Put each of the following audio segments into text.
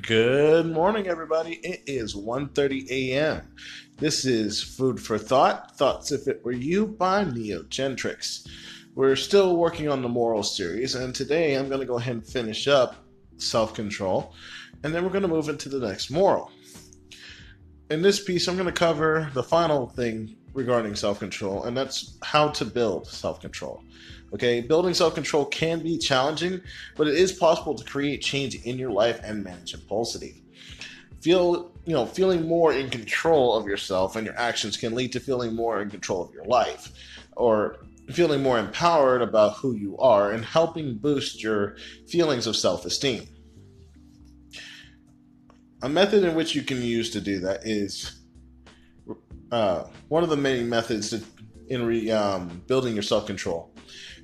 Good morning, everybody. It is 1:30 a.m. This is Food for Thought, Thoughts If It Were You by Gentrics. We're still working on the moral series, and today I'm going to go ahead and finish up self-control, and then we're going to move into the next moral. In this piece, I'm going to cover the final thing regarding self-control, and that's how to build self-control. Okay, building self-control can be challenging, but it is possible to create change in your life and manage impulsivity. Feeling more in control of yourself and your actions can lead to feeling more in control of your life, or feeling more empowered about who you are and helping boost your feelings of self-esteem. A method in which you can use to do that is one of the main methods in building your self-control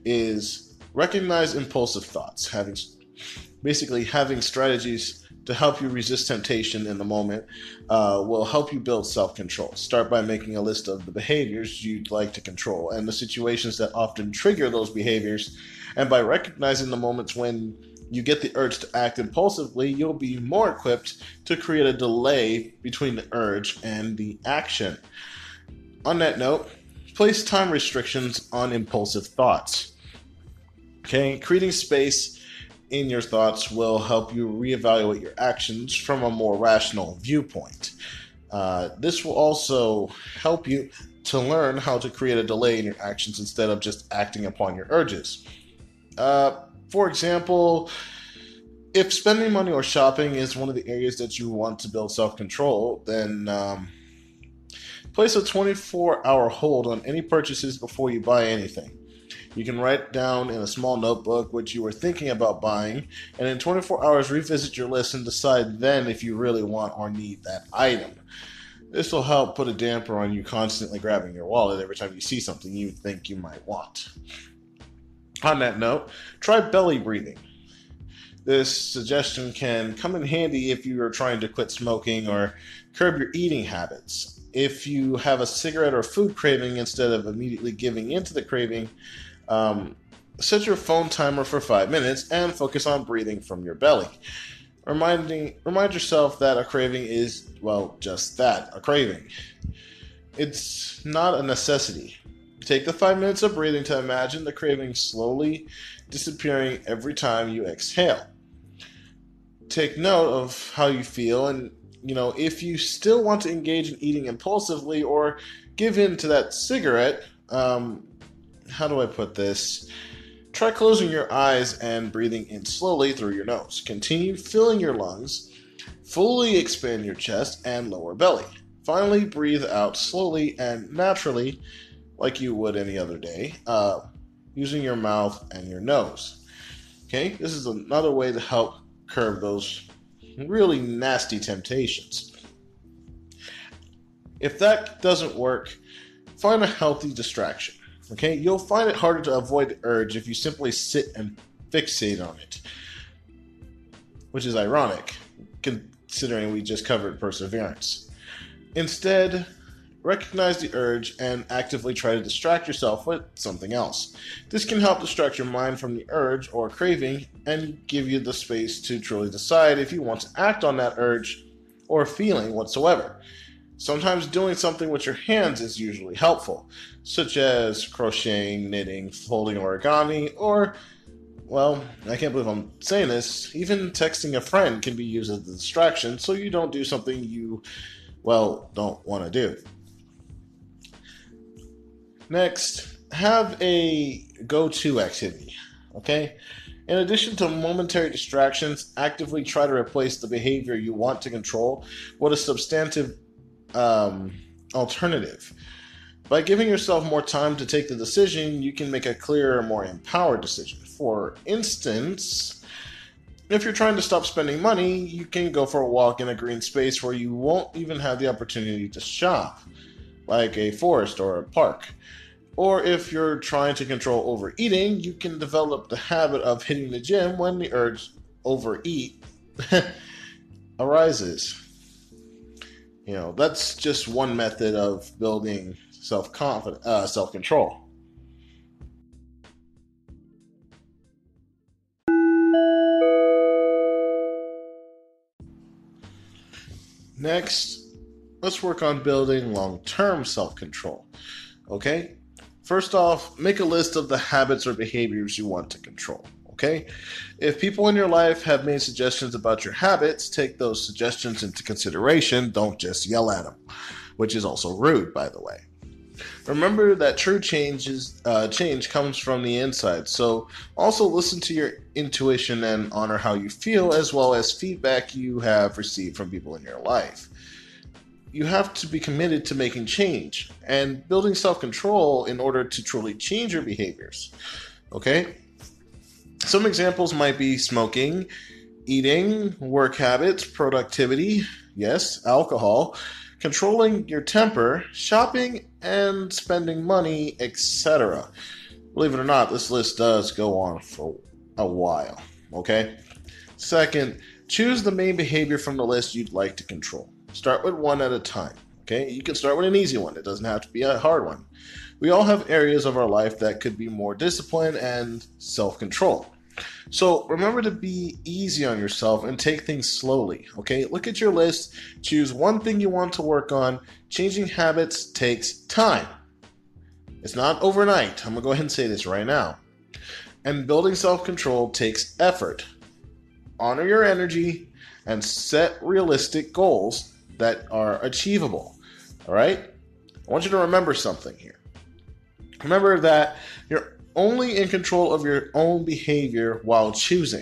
is recognize impulsive thoughts. Having strategies to help you resist temptation in the moment will help you build self-control. Start by making a list of the behaviors you'd like to control and the situations that often trigger those behaviors. And by recognizing the moments when you get the urge to act impulsively, you'll be more equipped to create a delay between the urge and the action. On that note, place time restrictions on impulsive thoughts. Okay, creating space in your thoughts will help you reevaluate your actions from a more rational viewpoint. This will also help you to learn how to create a delay in your actions instead of just acting upon your urges. For example, if spending money or shopping is one of the areas that you want to build self-control, then place a 24-hour hold on any purchases before you buy anything. You can write down in a small notebook what you were thinking about buying, and in 24 hours revisit your list and decide then if you really want or need that item. This will help put a damper on you constantly grabbing your wallet every time you see something you think you might want. On that note, try belly breathing. This suggestion can come in handy if you are trying to quit smoking or curb your eating habits. If you have a cigarette or food craving, instead of immediately giving into the craving, set your phone timer for 5 minutes and focus on breathing from your belly. Remind yourself that a craving is, well, just that, a craving. It's not a necessity. Take the 5 minutes of breathing to imagine the craving slowly disappearing every time you exhale. Take note of how you feel, and if you still want to engage in eating impulsively or give in to that cigarette, how do I put this? Try closing your eyes and breathing in slowly through your nose. Continue filling your lungs, fully expand your chest and lower belly. Finally, breathe out slowly and naturally like you would any other day, using your mouth and your nose. Okay, this is another way to help curb those really nasty temptations. If that doesn't work, find a healthy distraction. Okay, you'll find it harder to avoid the urge if you simply sit and fixate on it, which is ironic considering we just covered perseverance. Instead, recognize the urge and actively try to distract yourself with something else. This can help distract your mind from the urge or craving and give you the space to truly decide if you want to act on that urge or feeling whatsoever. Sometimes doing something with your hands is usually helpful, such as crocheting, knitting, folding origami, or, well, I can't believe I'm saying this, even texting a friend can be used as a distraction so you don't do something you, don't want to do. Next, have a go-to activity, okay? In addition to momentary distractions, actively try to replace the behavior you want to control with a substantive alternative. By giving yourself more time to take the decision, you can make a clearer, more empowered decision. For instance, if you're trying to stop spending money, you can go for a walk in a green space where you won't even have the opportunity to shop, like a forest or a park. Or if you're trying to control overeating, you can develop the habit of hitting the gym when the urge to overeat arises. That's just one method of building self-control. Next, let's work on building long-term self-control. Okay? First off, make a list of the habits or behaviors you want to control. Okay? If people in your life have made suggestions about your habits, take those suggestions into consideration. Don't just yell at them, which is also rude, by the way. Remember that true change comes from the inside. So also listen to your intuition and honor how you feel, as well as feedback you have received from people in your life. You have to be committed to making change and building self-control in order to truly change your behaviors. Okay? Some examples might be smoking, eating, work habits, productivity, yes, alcohol, controlling your temper, shopping, and spending money, etc. Believe it or not, this list does go on for a while, okay? Second, choose the main behavior from the list you'd like to control. Start with one at a time, okay? You can start with an easy one. It doesn't have to be a hard one. We all have areas of our life that could be more discipline and self-control. So remember to be easy on yourself and take things slowly, okay? Look at your list, choose one thing you want to work on. Changing habits takes time. It's not overnight. I'm going to go ahead and say this right now. And building self-control takes effort. Honor your energy and set realistic goals that are achievable, all right? I want you to remember something here. Remember that you're only in control of your own behavior while choosing.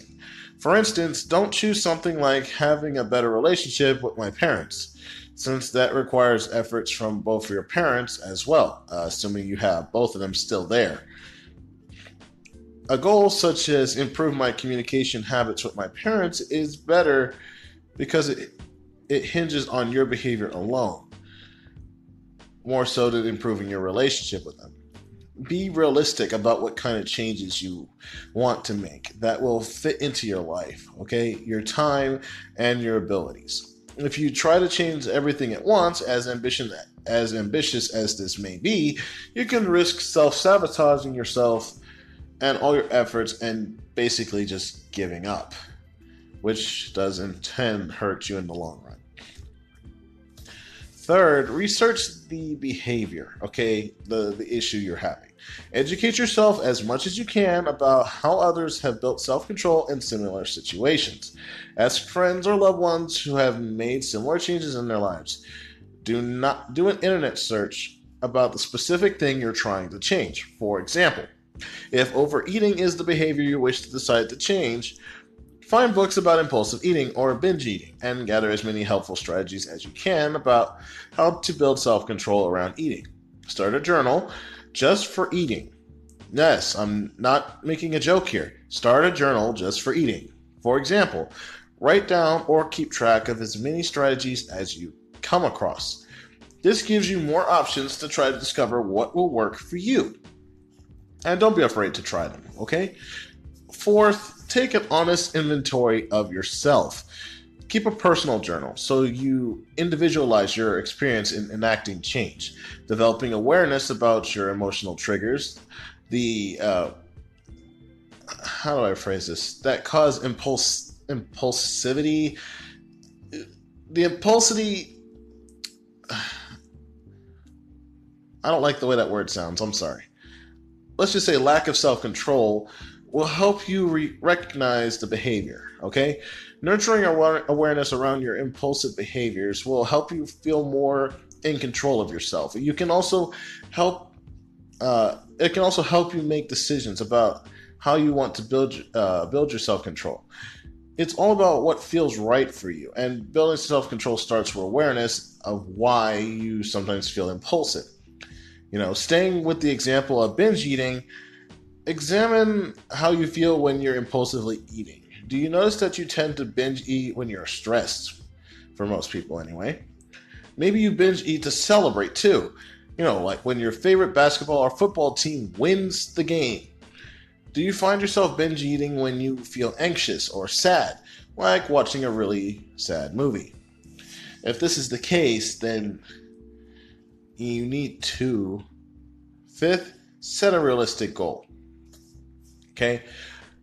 For instance, don't choose something like having a better relationship with my parents, since that requires efforts from both of your parents as well, assuming you have both of them still there. A goal such as improve my communication habits with my parents is better because it hinges on your behavior alone, more so than improving your relationship with them. Be realistic about what kind of changes you want to make that will fit into your life, okay? Your time and your abilities. If you try to change everything at once, as ambitious as this may be, you can risk self-sabotaging yourself and all your efforts and basically just giving up, which does intend hurt you in the long run. Third, research the behavior, okay, the issue you're having. Educate yourself as much as you can about how others have built self-control in similar situations. Ask friends or loved ones who have made similar changes in their lives. Do not do an internet search about the specific thing you're trying to change. For example, if overeating is the behavior you wish to decide to change, find books about impulsive eating or binge eating and gather as many helpful strategies as you can about how to build self-control around eating. Start a journal just for eating. Yes, I'm not making a joke here. Start a journal just for eating. For example, write down or keep track of as many strategies as you come across. This gives you more options to try to discover what will work for you. And don't be afraid to try them, okay? Fourth, take an honest inventory of yourself. Keep a personal journal so you individualize your experience in enacting change, developing awareness about your emotional triggers, how do I phrase this, that cause impulsivity, the impulsivity, I don't like the way that word sounds, I'm sorry. Let's just say lack of self-control will help you recognize the behavior, okay? Nurturing awareness around your impulsive behaviors will help you feel more in control of yourself. It can also help you make decisions about how you want to build your self-control. It's all about what feels right for you, and building self-control starts with awareness of why you sometimes feel impulsive. Staying with the example of binge eating, examine how you feel when you're impulsively eating. Do you notice that you tend to binge eat when you're stressed? For most people anyway. Maybe you binge eat to celebrate too. Like when your favorite basketball or football team wins the game. Do you find yourself binge eating when you feel anxious or sad, like watching a really sad movie? If this is the case, then you need to, fifth, set a realistic goal. Okay?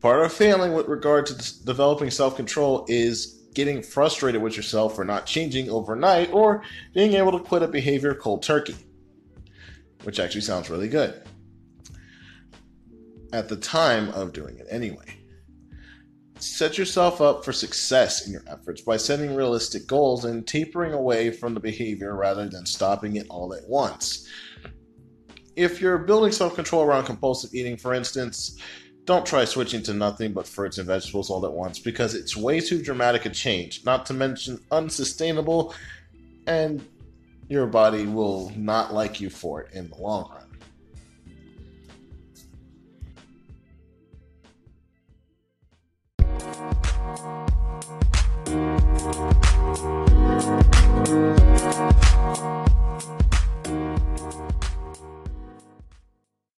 Part of failing with regard to developing self-control is getting frustrated with yourself for not changing overnight, or being able to quit a behavior cold turkey, which actually sounds really good at the time of doing it anyway. Set yourself up for success in your efforts by setting realistic goals and tapering away from the behavior rather than stopping it all at once. If you're building self-control around compulsive eating, for instance, don't try switching to nothing but fruits and vegetables all at once, because it's way too dramatic a change, not to mention unsustainable, and your body will not like you for it in the long run.